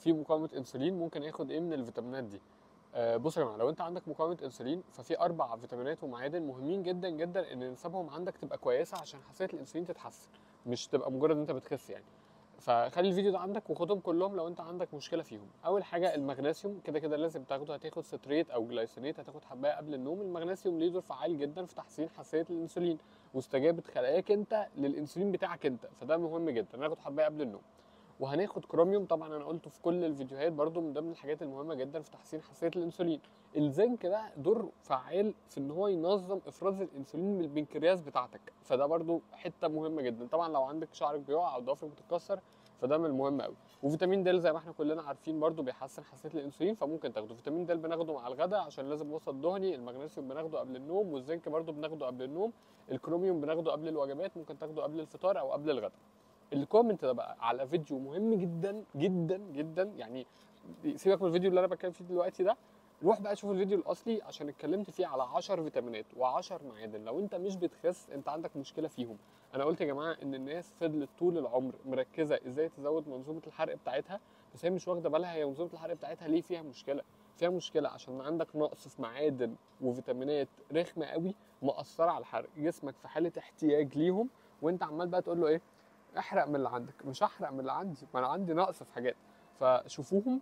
في مقاومه انسولين ممكن ياخد ايه من الفيتامينات دي. بصوا يا جماعه، لو انت عندك مقاومه انسولين ففي 4 فيتامينات ومعادن مهمين جدا جدا ان نسبهم عندك تبقى كويسه عشان حساسيه الانسولين تتحسن، مش تبقى مجرد ان انت بتخس يعني. فخلي الفيديو ده عندك وخدهم كلهم لو انت عندك مشكله فيهم. اول حاجه المغنيسيوم، كده كده لازم تاخده، هتاخد ستريت او جلايسينيت، هتاخد حبايه قبل النوم. المغنيسيوم ليه دور فعال جدا في تحسين حساسيه الانسولين واستجابه خلاياك انت للانسولين بتاعك انت، فده مهم جدا ناخد حبايه قبل النوم. وهناخد كروميوم، طبعا انا قلته في كل الفيديوهات برضو، من ضمن الحاجات المهمه جدا في تحسين حساسيه الانسولين. الزنك ده دور فعال في ان هو ينظم افراز الانسولين من البنكرياس بتاعتك، فده برضو حته مهمه جدا. طبعا لو عندك شعرك بيقع او ضوافرك بتتكسر فده من المهم قوي. وفيتامين د زي ما احنا كلنا عارفين برضو بيحسن حساسيه الانسولين، فممكن تاخده. فيتامين د بناخده مع الغداء عشان لازم وسط دهني، المغنيسيوم بناخده قبل النوم، والزنك برضو بناخده قبل النوم، الكروميوم بناخده قبل الوجبات، ممكن تاخده قبل الفطار او قبل الغداء. الكومنت ده بقى على فيديو مهم جدا جدا جدا يعني، سيبك من الفيديو اللي انا بتكلم فيه دلوقتي ده، روح بقى شوف الفيديو الاصلي عشان اتكلمت فيه على 10 فيتامينات و10 معادن لو انت مش بتخس انت عندك مشكله فيهم. انا قلت يا جماعه ان الناس فضلت طول العمر مركزه ازاي تزود منظومه الحرق بتاعتها، بس هي مش واخده بالها هي منظومه الحرق بتاعتها ليه فيها مشكله. فيها مشكله عشان عندك نقص في معادن وفيتامينات رخمه قوي مأثره على الحرق، جسمك في حاله احتياج ليهم، وانت عمال بقى تقول له ايه، احرق من اللي عندك. مش هحرق من اللي عندي، ما انا عندي نقص في حاجات. فشوفوهم